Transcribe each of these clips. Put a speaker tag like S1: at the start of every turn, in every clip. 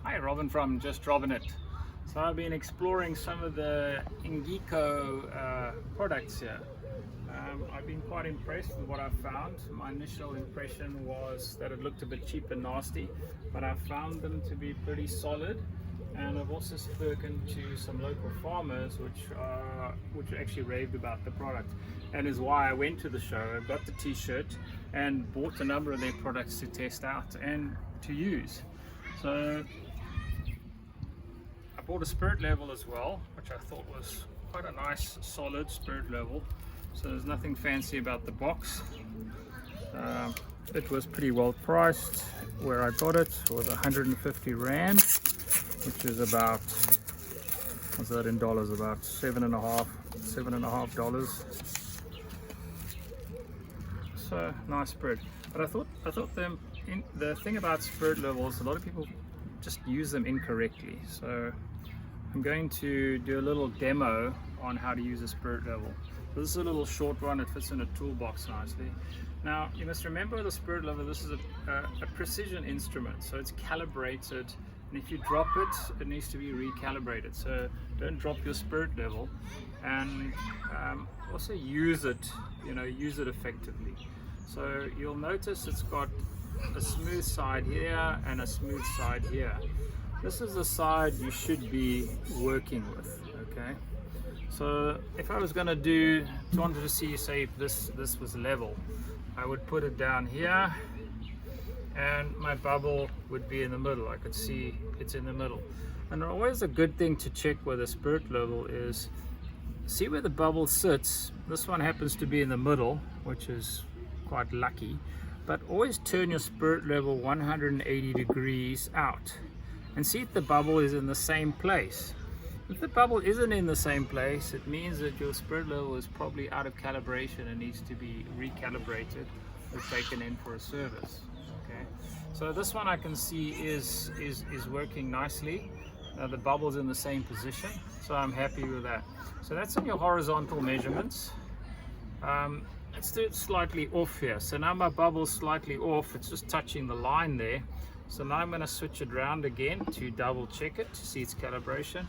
S1: Hi, Robin from Just Robin It. So I've been exploring some of the InGCO products here. I've been quite impressed with what I've found. My initial impression was that it looked a bit cheap and nasty, but I found them to be pretty solid. And I've also spoken to some local farmers which actually raved about the product, and is why I went to the show. I got the t-shirt and bought a number of their products to test out and to use. So I bought a spirit level as well, which I thought was quite a nice solid spirit level. So there's nothing fancy about the box. It was pretty well priced. Where I got it was 150 Rand, which is about, what's that in dollars, about $7.5. So nice spirit. But I thought the thing about spirit levels, a lot of people just use them incorrectly. So I'm going to do a little demo on how to use a spirit level. This is a little short one. It fits in a toolbox nicely. Now you must remember the spirit level, this is a precision instrument, so it's calibrated, and if you drop it, it needs to be recalibrated. So don't drop your spirit level, and also use it, use it effectively. So you'll notice it's got a smooth side here and a smooth side here. This is the side you should be working with, okay? So if I was going to wanted to see, say, if this was level, I would put it down here and my bubble would be in the middle. I could see it's in the middle. And always a good thing to check with a spirit level is see where the bubble sits. This one happens to be in the middle, which is quite lucky, but always turn your spirit level 180 degrees out and see if the bubble is in the same place. If the bubble isn't in the same place, it means that your spirit level is probably out of calibration and needs to be recalibrated or taken in for a service. Okay, so this one I can see is working nicely. The bubble's in the same position, so I'm happy with that. So that's on your horizontal measurements. Let's do it slightly off here. So now my bubble's slightly off, it's just touching the line there. So now I'm going to switch it around again to double check it to see its calibration,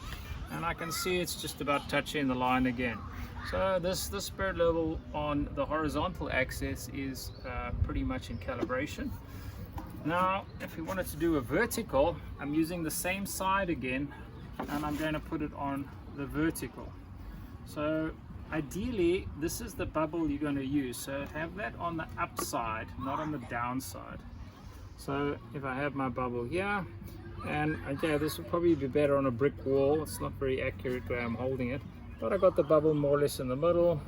S1: and I can see it's just about touching the line again. So this spirit level on the horizontal axis is pretty much in calibration. Now if we wanted to do a vertical, I'm using the same side again, and I'm going to put it on the vertical. So ideally this is the bubble you're going to use, so have that on the upside, not on the downside. So if I have my bubble here, and okay, this would probably be better on a brick wall. It's not very accurate where I'm holding it, but I got the bubble more or less in the middle.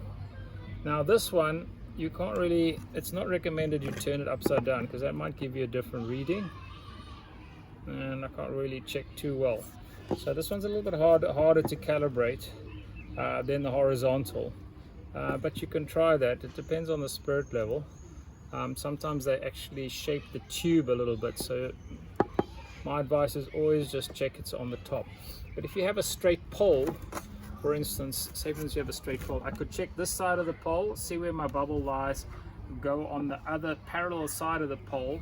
S1: Now this one, you can't really, it's not recommended you turn it upside down because that might give you a different reading, and I can't really check too well. So this one's a little bit harder to calibrate than the horizontal, but you can try that. It depends on the spirit level. Sometimes they actually shape the tube a little bit, so my advice is always just check it's on the top. But if you have a straight pole, for instance, say for instance you have a straight pole, I could check this side of the pole, see where my bubble lies, go on the other parallel side of the pole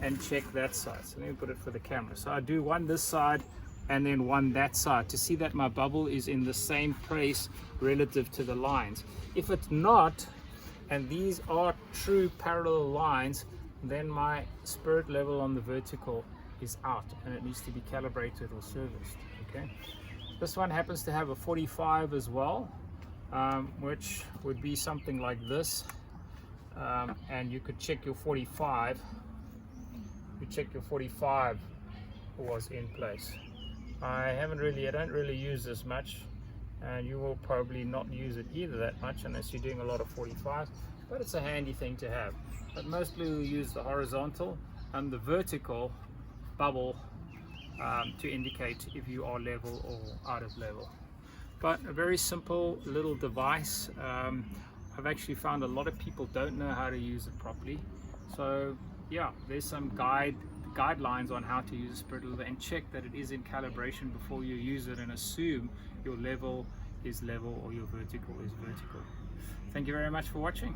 S1: and check that side. So let me put it for the camera. So I do one this side and then one that side to see that my bubble is in the same place relative to the lines. If it's not, and these are true parallel lines, then my spirit level on the vertical is out and it needs to be calibrated or serviced. Okay, this one happens to have a 45 as well, which would be something like this, and you could check your 45. You check your 45 was in place. I don't really use this much, and you will probably not use it either that much unless you're doing a lot of 45s, but it's a handy thing to have. But mostly we'll use the horizontal and the vertical bubble to indicate if you are level or out of level. But a very simple little device. I've actually found a lot of people don't know how to use it properly, so yeah, there's some guidelines on how to use a spirit level, and check that it is in calibration before you use it, and assume your level is level or your vertical is vertical. Thank you very much for watching.